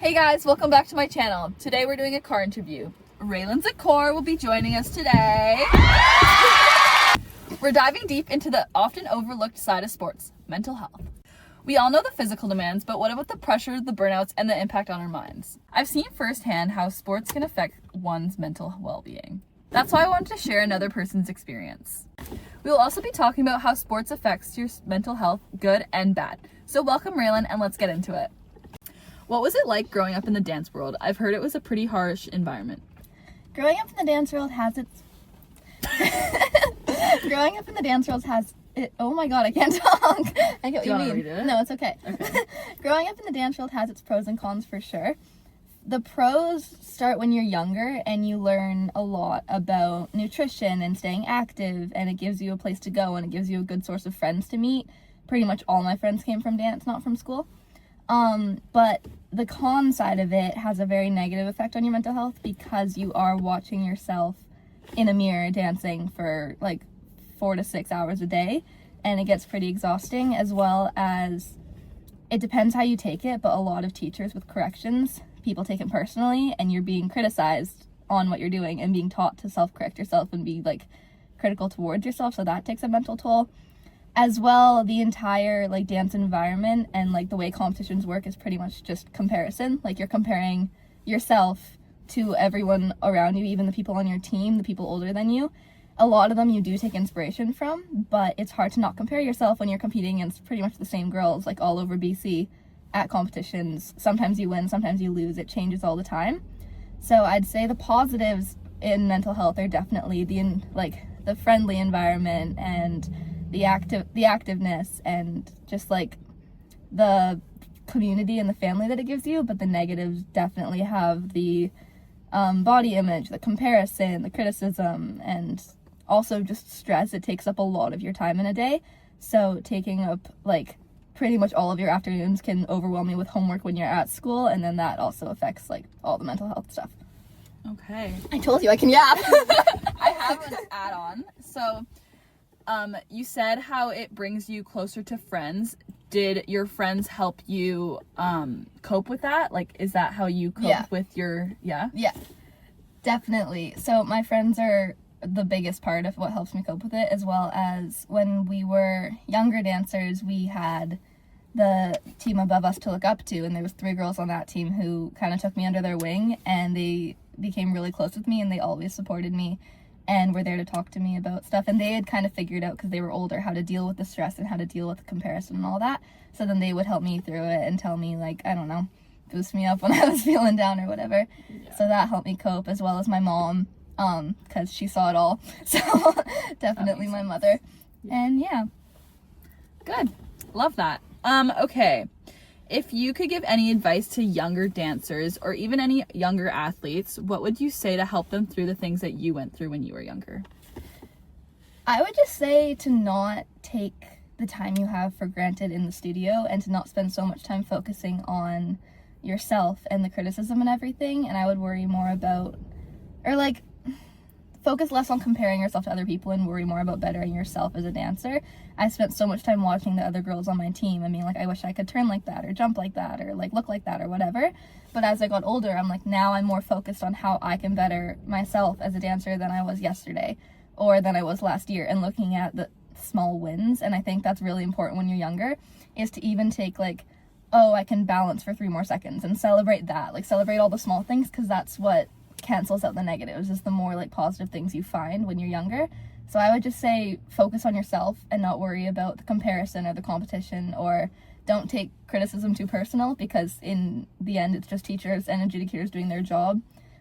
Hey guys, welcome back to my channel. Today we're doing a car interview. Raelyn Zakkour will be joining us today. We're diving deep into the often overlooked side of sports, mental health. We all know the physical demands, but what about the pressure, the burnouts, and the impact on our minds? I've seen firsthand how sports can affect one's mental well-being. That's why I wanted to share another person's experience. We will also be talking about how sports affects your mental health, good and bad. So welcome Raelyn, and let's get into it. What was it like growing up in the dance world? I've heard it was a pretty harsh environment. Growing up in the dance world has its oh my god, I can't talk. I get what you mean. Read it? No, it's okay. Growing up in the dance world has its pros and cons for sure. The pros start when you're younger and you learn a lot about nutrition and staying active, and it gives you a place to go and it gives you a good source of friends to meet. Pretty much all my friends came from dance, not from school. But the con side of it has a very negative effect on your mental health because you are watching yourself in a mirror dancing for like 4 to 6 hours a day, and it gets pretty exhausting, as well as it depends how you take it, but a lot of teachers with corrections, people take it personally and you're being criticized on what you're doing and being taught to self-correct yourself and be like critical towards yourself, so that takes a mental toll. As well, the entire like dance environment and like the way competitions work is pretty much just comparison. Like you're comparing yourself to everyone around you, even the people on your team, the people older than you. A lot of them you do take inspiration from, but it's hard to not compare yourself when you're competing against pretty much the same girls like all over BC at competitions. Sometimes you win, sometimes you lose. It changes all the time. So I'd say the positives in mental health are definitely the friendly environment and the activeness and just like the community and the family that it gives you, but the negatives definitely have the body image, the comparison, the criticism, and also just stress. It takes up a lot of your time in a day, so taking up like pretty much all of your afternoons can overwhelm you with homework when you're at school, and then that also affects like all the mental health stuff. Okay. I told you I can yap. I have an add-on. So you said how it brings you closer to friends. Did your friends help you cope with that? Like, is that how you cope with your, Yeah, definitely. So my friends are the biggest part of what helps me cope with it, as well as when we were younger dancers, we had the team above us to look up to, and there was 3 girls on that team who kind of took me under their wing, and they became really close with me, and they always supported me and were there to talk to me about stuff, and they had kind of figured out, because they were older, how to deal with the stress and how to deal with the comparison and all that. So then they would help me through it and tell me, like, I don't know, boost me up when I was feeling down or whatever. So that helped me cope, as well as my mom, because she saw it all. So definitely my mother. And yeah. Good. Love that. Okay. If you could give any advice to younger dancers or even any younger athletes, what would you say to help them through the things that you went through when you were younger? I would just say to not take the time you have for granted in the studio, and to not spend so much time focusing on yourself and the criticism and everything. And I would worry more about, or like focus less on comparing yourself to other people and worry more about bettering yourself as a dancer. I spent so much time watching the other girls on my team. I mean, like, I wish I could turn like that or jump like that or like look like that or whatever. But as I got older, I'm like, now I'm more focused on how I can better myself as a dancer than I was yesterday or than I was last year, and looking at the small wins. And I think that's really important when you're younger, is to even take like, oh, I can balance for 3 more seconds, and celebrate that. Like, celebrate all the small things, because that's what cancels out the negatives, is the more like positive things you find when you're younger. So I would just say focus on yourself and not worry about the comparison or the competition, or don't take criticism too personal, because in the end it's just teachers and adjudicators doing their job.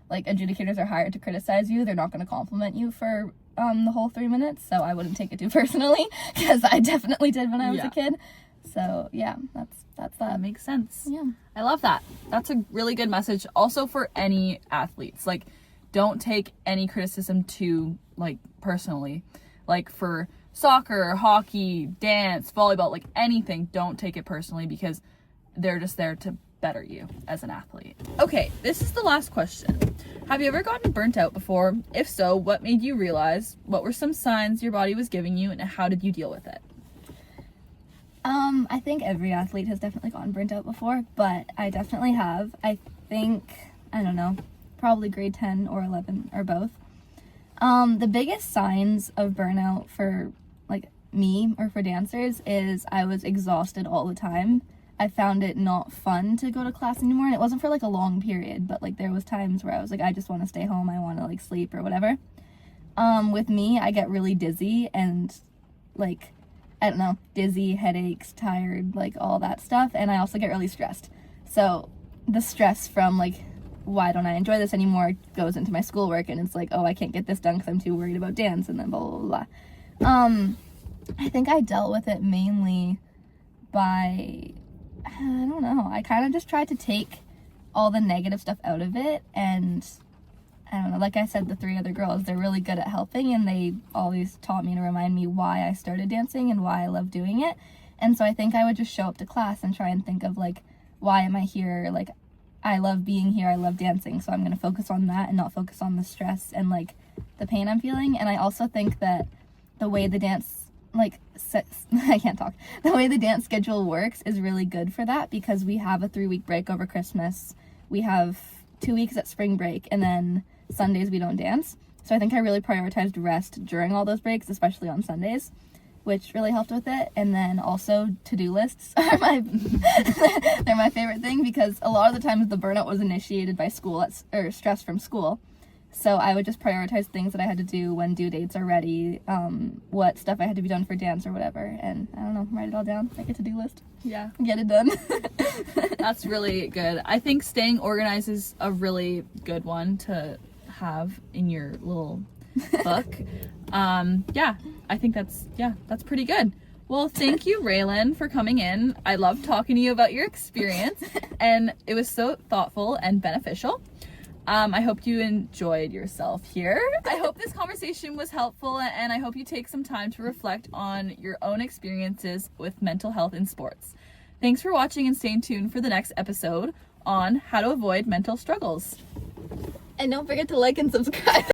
Like, adjudicators are hired to criticize you. They're not going to compliment you for the whole 3 minutes, so I wouldn't take it too personally, because I definitely did when I was a kid. So yeah, that's that. That makes sense. Yeah. I love that. That's a really good message also for any athletes. Like, don't take any criticism too like personally. Like for soccer, hockey, dance, volleyball, like anything, don't take it personally, because they're just there to better you as an athlete. Okay, this is the last question. Have you ever gotten burnt out before? If so, what made you realize? What were some signs your body was giving you, and how did you deal with it? I think every athlete has definitely gotten burnt out before, but I definitely have. I think, I don't know, probably grade 10 or 11 or both. The biggest signs of burnout for like me or for dancers is I was exhausted all the time. I found it not fun to go to class anymore, and it wasn't for like a long period, but like there was times where I was like, I just want to stay home, I want to like sleep or whatever. With me, I get really dizzy and like, I don't know, dizzy, headaches, tired, like all that stuff, and I also get really stressed. So the stress from like, why don't I enjoy this anymore, goes into my schoolwork, and it's like, oh, I can't get this done because I'm too worried about dance, and then blah, blah, blah. I think I dealt with it mainly by, I don't know, I kind of just tried to take all the negative stuff out of it, and I don't know, like I said, the 3 other girls, they're really good at helping, and they always taught me to remind me why I started dancing and why I love doing it. And so I think I would just show up to class and try and think of like, why am I here? Like, I love being here, I love dancing, so I'm going to focus on that and not focus on the stress and like the pain I'm feeling. And I also think that the way the dance the way the dance schedule works is really good for that, because we have a 3-week break over Christmas, we have 2 weeks at spring break, and then Sundays we don't dance. So I think I really prioritized rest during all those breaks, especially on Sundays, which really helped with it. And then also to-do lists are they're my favorite thing, because a lot of the times the burnout was initiated by school or stress from school. So I would just prioritize things that I had to do when due dates are ready, what stuff I had to be done for dance or whatever, and I don't know, write it all down, make a to-do list. Yeah. Get it done. That's really good. I think staying organized is a really good one to have in your little book. Yeah, I think that's pretty good. Well, thank you, Raelyn, for coming in. I loved talking to you about your experience, and it was so thoughtful and beneficial. I hope you enjoyed yourself here. I hope this conversation was helpful, and I hope you take some time to reflect on your own experiences with mental health in sports. Thanks for watching, and stay tuned for the next episode on how to avoid mental struggles. And don't forget to like and subscribe.